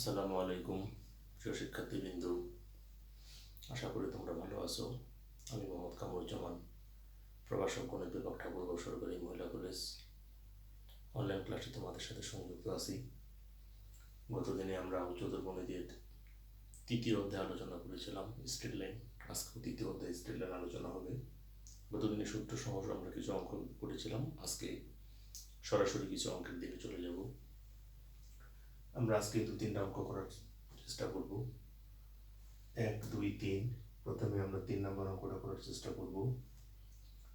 আসসালামু আলাইকুম প্রিয় শিক্ষার্থীবৃন্দ, আশা করি তোমরা ভালো আছো। আমি মোহাম্মদ কামরুজ্জামান, প্রভাষক গণিত বিভাগ ঠাকুরগাঁও সরকারি মহিলা কলেজ অনলাইন ক্লাসে তোমাদের সাথে সংযুক্ত আছি। গতদিনে আমরা উচ্চতর গণিতের তৃতীয় অধ্যায় আলোচনা করেছিলাম, স্ট্রেট লাইন। আজকে তৃতীয় অধ্যায় স্ট্রেট লাইন আলোচনা হবে। গতদিনে সূত্র সহ আমরা কিছু অঙ্ক করেছিলাম, আজকে সরাসরি কিছু অঙ্কের দিকে চলে যাব। আমরা আজকে 2-3টা অঙ্ক করার চেষ্টা করব। 1, 2, 3। প্রথমে আমরা 3 নম্বর অঙ্কটা করার চেষ্টা করব।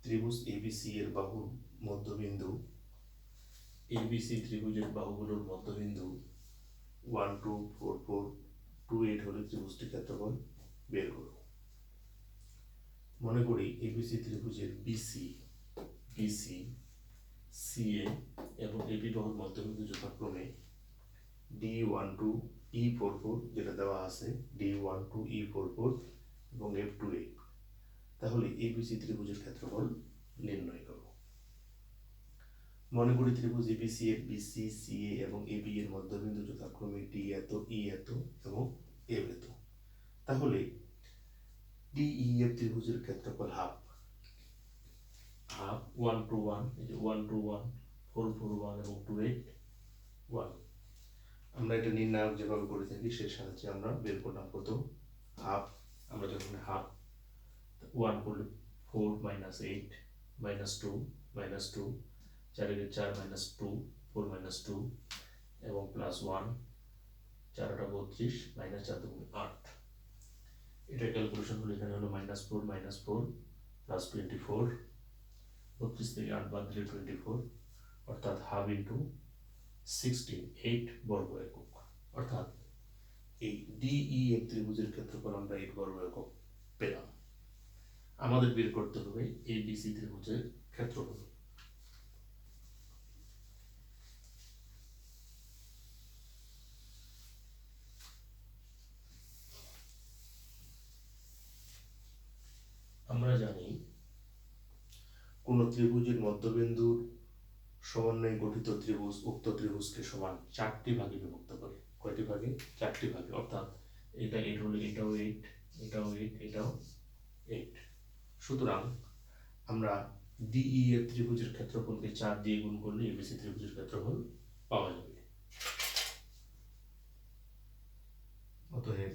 ত্রিভুজ এবিসি এর বাহুর মধ্যবিন্দু, এবিসি ত্রিভুজের বাহুগুলোর মধ্যবিন্দু 1, 2, 4, 4, 2, 8 হলে ত্রিভুজটির ক্ষেত্রফল বের করো। মনে করি এবিসি ত্রিভুজের বিসি, সিএ এবং এবি বাহুর মধ্যবিন্দু যথাক্রমে D12, E44 যেটা দেওয়া আছে, D12, E44 এবং F28। তাহলে এবিসি ত্রিভুজের ক্ষেত্রফল নির্ণয় করো। মনে করি ত্রিভুজ এবিসি এর বিসি, সিএ এবং এবি এর মধ্যবিন্দু যথাক্রমে ডি এত, ই এত এবং এফ এত। তাহলে ডিইএফ ত্রিভুজের ক্ষেত্রফল হাফ 1, 2, 1, এই যে 1, 2, 1, 4, 4, 1 এবং 2, 8, 1। আমরা এটা নির্ণায়ক যেভাবে করে থাকি সেই সাহায্যে আমরা বের করলাম কত, হাফ। আমরা যখন হাফ 1 করলে 4 - 8 - 2 - 2, 4 এর 4 - 2, 4 - 2 এবং প্লাস 1, 4 × 32 - 4 × 8। এটা ক্যালকুলেশন হলো, এখানে হলো -4 - 4 প্লাস 24, 32 থেকে 8 বাদ দিলে 24, অর্থাৎ হাফ ইন্টু 16, 8 বর্গ একক। অর্থাৎ এই ডিইএফ ত্রিভুজের ক্ষেত্রফল আমরা 8 বর্গ একক পেলাম। আমাদের বের করতে হবে এবিসি ত্রিভুজের ক্ষেত্রফল। আমরা জানি কোন ত্রিভুজের মধ্যবিন্দুর সমন্বয়ে গঠিত ত্রিভুজ উক্ত ত্রিভুজকে সমান 4টি ভাগে বিভক্ত করে। কয়টি ভাগে? 4টি ভাগে। অর্থাৎ এটা 8 হলে এটাও 8, এটাও 8, এটাও 8। সুতরাং আমরা ডিইএফ ত্রিভুজের ক্ষেত্রফলকে 4 দিয়ে গুণ করলে এবিসি ত্রিভুজের ক্ষেত্রফল পাওয়া যাবে। অতএব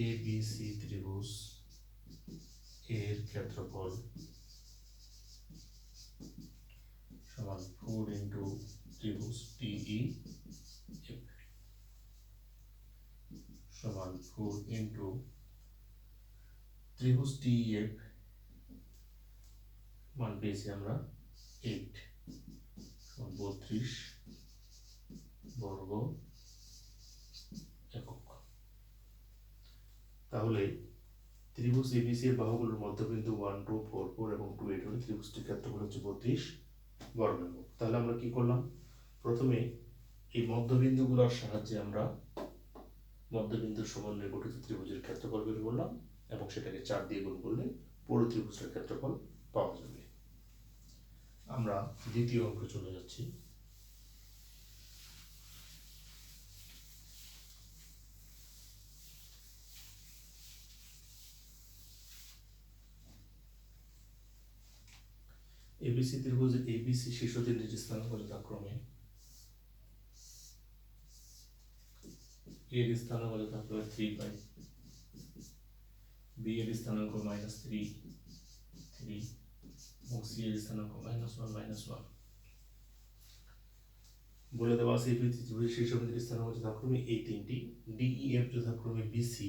এবিসি ত্রিভুজ এর ক্ষেত্রফল সমান 4 ইন্টু ত্রিভুজ ডিইএফ সমান 4 ইন্টু ত্রিভুজ ডিইএফ মান পেয়েছি আমরা 8 সমান 32 বর্গ একক। তাহলে ত্রিভুজ এবিসি এর বাহুগুলোর মধ্যবিন্দু 1, 2, 4, 4 এবং 2, 8 হলে ত্রিভুজটির ক্ষেত্রফল হচ্ছে 32 বর্গ একক। তাহলে আমরা কি করলাম? প্রথমে এই মধ্যবিন্দুগুলোর সাহায্যে আমরা মধ্যবিন্দুর সমন্বয়ে গঠিত ত্রিভুজের ক্ষেত্রফল বের করলাম এবং সেটাকে 4 দিয়ে গুণ করলে পুরো ত্রিভুজের ক্ষেত্রফল পাওয়া যাবে। আমরা দ্বিতীয় অঙ্কে চলে যাচ্ছি। এবিসি ত্রিভুজের এবিসি শীর্ষ তিনটি স্থানাঙ্ক যথাক্রমে এর স্থানাঙ্ক যথাক্রমে 3 পাই, বি এর স্থানাঙ্ক -3, 3 এবং সি এর স্থানাঙ্ক -1, -1 বলে দেওয়া আছে। এবিসি ত্রিভুজের শীর্ষ তিনটি স্থানাঙ্ক যথাক্রমে এই তিনটি। ডিইএফ যথাক্রমে বিসি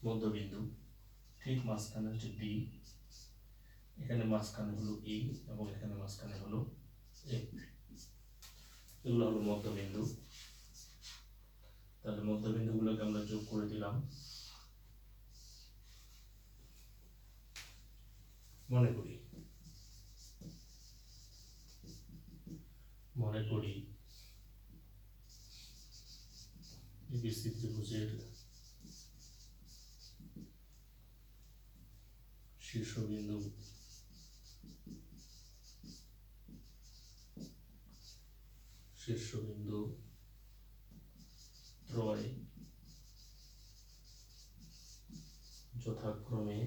মধ্যবিন্দু, ঠিক মাঝখানে হচ্ছে ডি, এখানে মাঝখানে হলো ই এবং এখানে মাঝখানে হলো এফ। এগুলো হলো মধ্যবিন্দু। তাহলে মধ্যবিন্দুগুলোকে আমরা যোগ করে দিলাম। মনে করি এবিসি ত্রিভুজের শীর্ষবিন্দু ত্রয় যথাক্রমে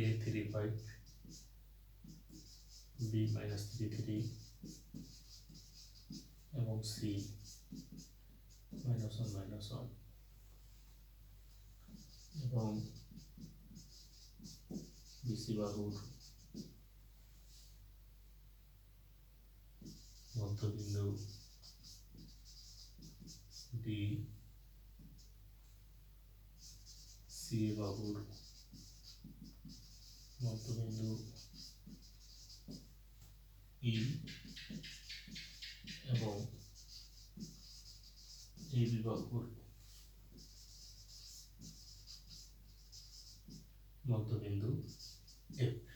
a35 b-33 এবং c -1 এবং বিসি বাহুর মধ্যবিন্দু D, C বাহুর মধ্যবিন্দু E এবং AB বাহুর মধ্যবিন্দু F।